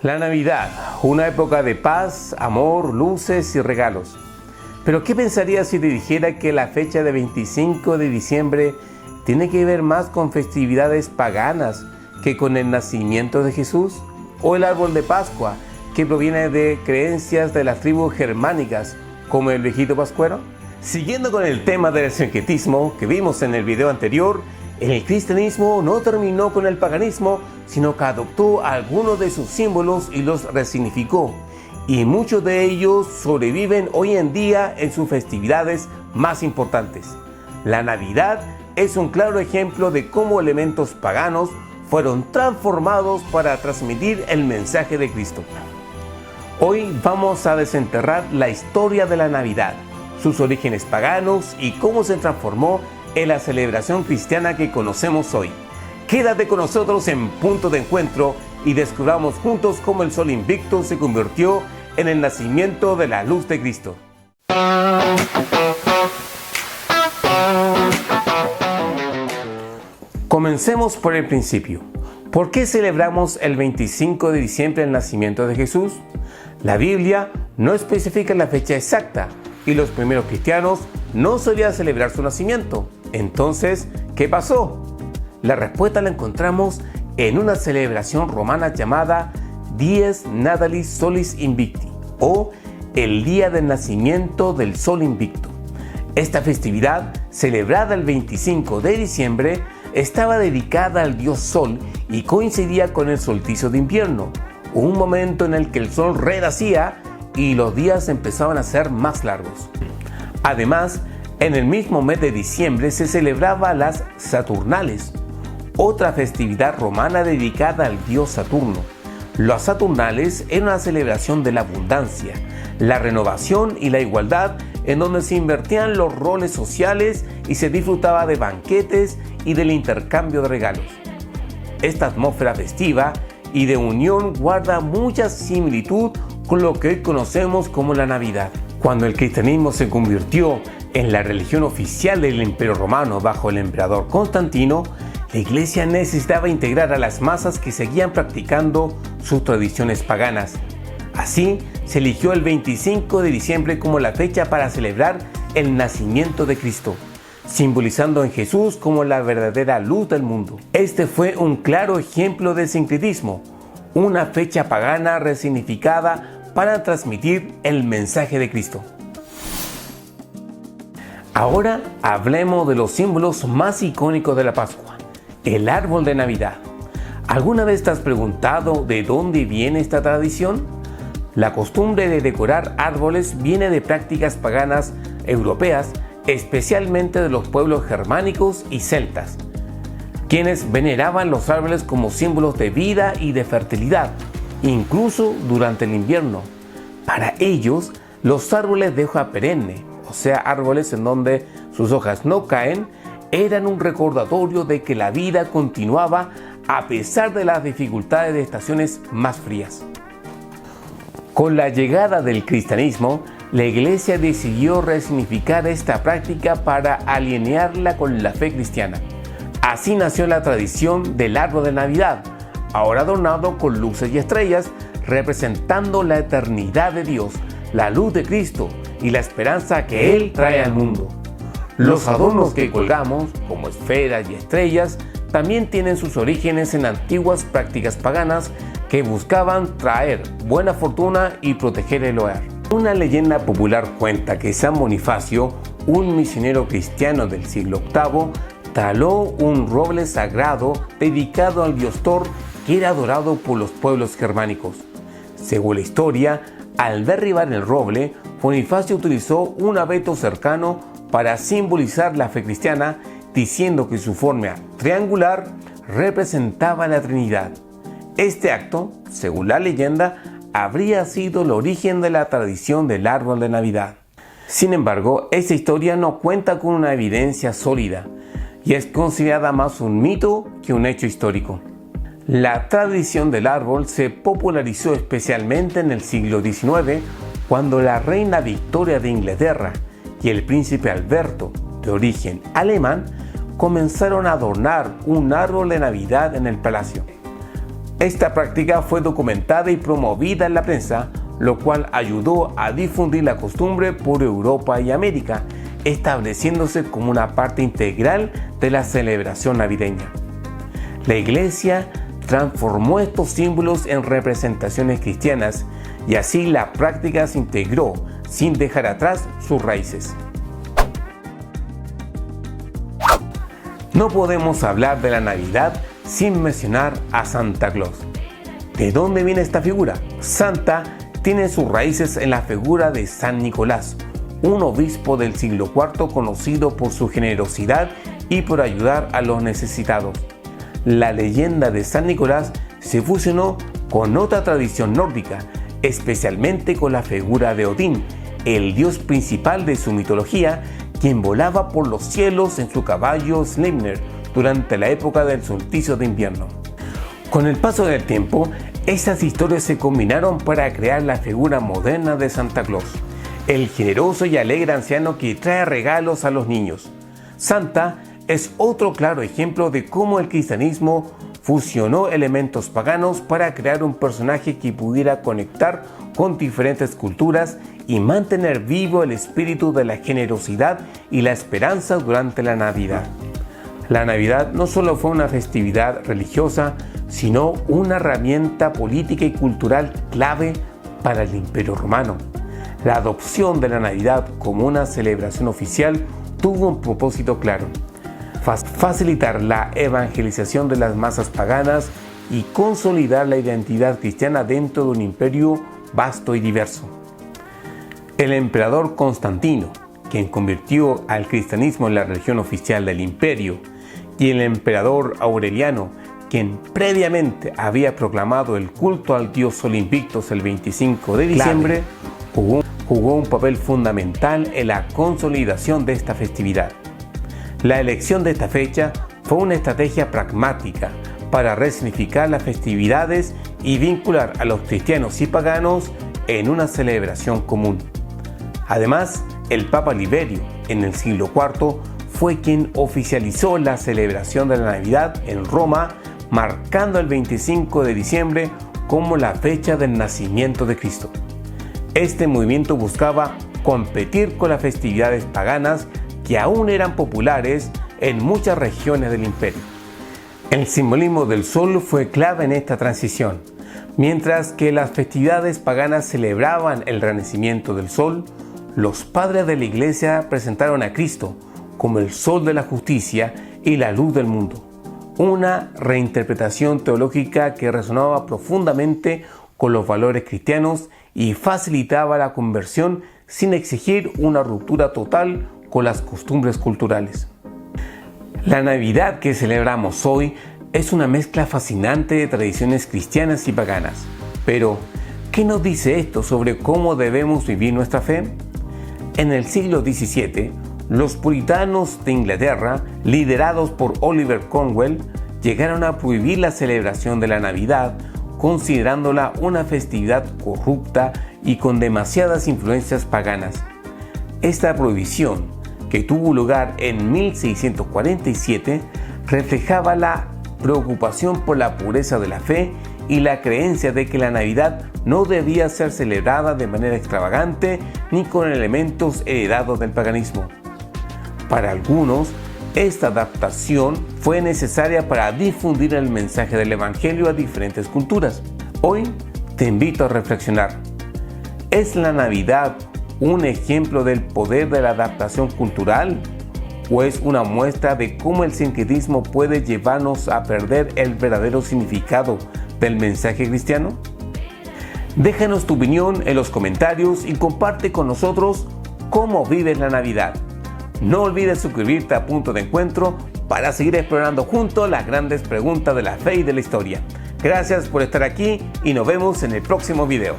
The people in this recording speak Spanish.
La Navidad, una época de paz, amor, luces y regalos. Pero ¿qué pensarías si te dijera que la fecha de 25 de diciembre tiene que ver más con festividades paganas que con el nacimiento de Jesús? ¿O el árbol de Pascua, que proviene de creencias de las tribus germánicas, como el viejito pascuero? Siguiendo con el tema del sincretismo que vimos en el video anterior, el cristianismo no terminó con el paganismo, sino que adoptó algunos de sus símbolos y los resignificó. Y muchos de ellos sobreviven hoy en día en sus festividades más importantes. La Navidad es un claro ejemplo de cómo elementos paganos fueron transformados para transmitir el mensaje de Cristo. Hoy vamos a desenterrar la historia de la Navidad, sus orígenes paganos y cómo se transformó en la celebración cristiana que conocemos hoy. Quédate con nosotros en Punto de Encuentro y descubramos juntos cómo el sol invicto se convirtió en el nacimiento de la luz de Cristo. Comencemos por el principio. ¿Por qué celebramos el 25 de diciembre el nacimiento de Jesús? La Biblia no especifica la fecha exacta y los primeros cristianos no solían celebrar su nacimiento. Entonces, ¿qué pasó? La respuesta la encontramos en una celebración romana llamada Dies Natalis Solis Invicti, o el día del nacimiento del sol invicto. Esta festividad, celebrada el 25 de diciembre, estaba dedicada al dios Sol y coincidía con el solsticio de invierno, un momento en el que el sol renacía y los días empezaban a ser más largos. Además, en el mismo mes de diciembre se celebraba las Saturnales, otra festividad romana dedicada al dios Saturno. Las Saturnales eran una celebración de la abundancia, la renovación y la igualdad, en donde se invertían los roles sociales y se disfrutaba de banquetes y del intercambio de regalos. Esta atmósfera festiva y de unión guarda mucha similitud con lo que hoy conocemos como la Navidad. Cuando el cristianismo se convirtió en la religión oficial del Imperio Romano bajo el emperador Constantino, la Iglesia necesitaba integrar a las masas que seguían practicando sus tradiciones paganas. Así, se eligió el 25 de diciembre como la fecha para celebrar el nacimiento de Cristo, simbolizando en Jesús como la verdadera luz del mundo. Este fue un claro ejemplo del sincretismo, una fecha pagana resignificada para transmitir el mensaje de Cristo. Ahora hablemos de los símbolos más icónicos de la Pascua, el árbol de Navidad. ¿Alguna vez te has preguntado de dónde viene esta tradición? La costumbre de decorar árboles viene de prácticas paganas europeas, especialmente de los pueblos germánicos y celtas, quienes veneraban los árboles como símbolos de vida y de fertilidad, incluso durante el invierno. Para ellos, los árboles de hoja perenne, o sea, árboles en donde sus hojas no caen, eran un recordatorio de que la vida continuaba a pesar de las dificultades de estaciones más frías. Con la llegada del cristianismo, la Iglesia decidió resignificar esta práctica para alinearla con la fe cristiana. Así nació la tradición del árbol de Navidad, ahora adornado con luces y estrellas, representando la eternidad de Dios, la luz de Cristo y la esperanza que Él trae al mundo. Los adornos que colgamos, como esferas y estrellas, también tienen sus orígenes en antiguas prácticas paganas que buscaban traer buena fortuna y proteger el hogar. Una leyenda popular cuenta que San Bonifacio, un misionero cristiano del siglo VIII, taló un roble sagrado dedicado al dios Thor, que era adorado por los pueblos germánicos. Según la historia, al derribar el roble, Bonifacio utilizó un abeto cercano para simbolizar la fe cristiana, diciendo que su forma triangular representaba la Trinidad. Este acto, según la leyenda, habría sido el origen de la tradición del árbol de Navidad. Sin embargo, esta historia no cuenta con una evidencia sólida y es considerada más un mito que un hecho histórico. La tradición del árbol se popularizó especialmente en el siglo XIX, cuando la reina Victoria de Inglaterra y el príncipe Alberto, de origen alemán, comenzaron a adornar un árbol de Navidad en el palacio. Esta práctica fue documentada y promovida en la prensa, lo cual ayudó a difundir la costumbre por Europa y América, estableciéndose como una parte integral de la celebración navideña. La Iglesia transformó estos símbolos en representaciones cristianas y así la práctica se integró sin dejar atrás sus raíces. No podemos hablar de la Navidad sin mencionar a Santa Claus. ¿De dónde viene esta figura? Santa tiene sus raíces en la figura de San Nicolás, un obispo del siglo IV conocido por su generosidad y por ayudar a los necesitados. La leyenda de San Nicolás se fusionó con otra tradición nórdica, especialmente con la figura de Odín, el dios principal de su mitología, quien volaba por los cielos en su caballo Sleipnir durante la época del solsticio de invierno. Con el paso del tiempo, estas historias se combinaron para crear la figura moderna de Santa Claus, el generoso y alegre anciano que trae regalos a los niños. Santa es otro claro ejemplo de cómo el cristianismo fusionó elementos paganos para crear un personaje que pudiera conectar con diferentes culturas y mantener vivo el espíritu de la generosidad y la esperanza durante la Navidad. La Navidad no solo fue una festividad religiosa, sino una herramienta política y cultural clave para el Imperio Romano. La adopción de la Navidad como una celebración oficial tuvo un propósito claro: facilitar la evangelización de las masas paganas y consolidar la identidad cristiana dentro de un imperio vasto y diverso. El emperador Constantino, quien convirtió al cristianismo en la religión oficial del imperio, y el emperador Aureliano, quien previamente había proclamado el culto al dios Sol Invictus el 25 de diciembre, jugó un papel fundamental en la consolidación de esta festividad. La elección de esta fecha fue una estrategia pragmática para resignificar las festividades y vincular a los cristianos y paganos en una celebración común. Además, el Papa Liberio, en el siglo IV, fue quien oficializó la celebración de la Navidad en Roma, marcando el 25 de diciembre como la fecha del nacimiento de Cristo. Este movimiento buscaba competir con las festividades paganas que aún eran populares en muchas regiones del imperio. El simbolismo del sol fue clave en esta transición. Mientras que las festividades paganas celebraban el renacimiento del sol, los padres de la Iglesia presentaron a Cristo como el sol de la justicia y la luz del mundo. Una reinterpretación teológica que resonaba profundamente con los valores cristianos y facilitaba la conversión sin exigir una ruptura total con las costumbres culturales. La Navidad que celebramos hoy es una mezcla fascinante de tradiciones cristianas y paganas. Pero, ¿qué nos dice esto sobre cómo debemos vivir nuestra fe? En el siglo XVII, los puritanos de Inglaterra, liderados por Oliver Cromwell, llegaron a prohibir la celebración de la Navidad, considerándola una festividad corrupta y con demasiadas influencias paganas. Esta prohibición, que tuvo lugar en 1647, reflejaba la preocupación por la pureza de la fe y la creencia de que la Navidad no debía ser celebrada de manera extravagante ni con elementos heredados del paganismo. Para algunos, esta adaptación fue necesaria para difundir el mensaje del Evangelio a diferentes culturas. Hoy te invito a reflexionar. ¿Es la Navidad un ejemplo del poder de la adaptación cultural? ¿O es una muestra de cómo el sincretismo puede llevarnos a perder el verdadero significado del mensaje cristiano? Déjanos tu opinión en los comentarios y comparte con nosotros cómo vives la Navidad. No olvides suscribirte a Punto de Encuentro para seguir explorando juntos las grandes preguntas de la fe y de la historia. Gracias por estar aquí y nos vemos en el próximo video.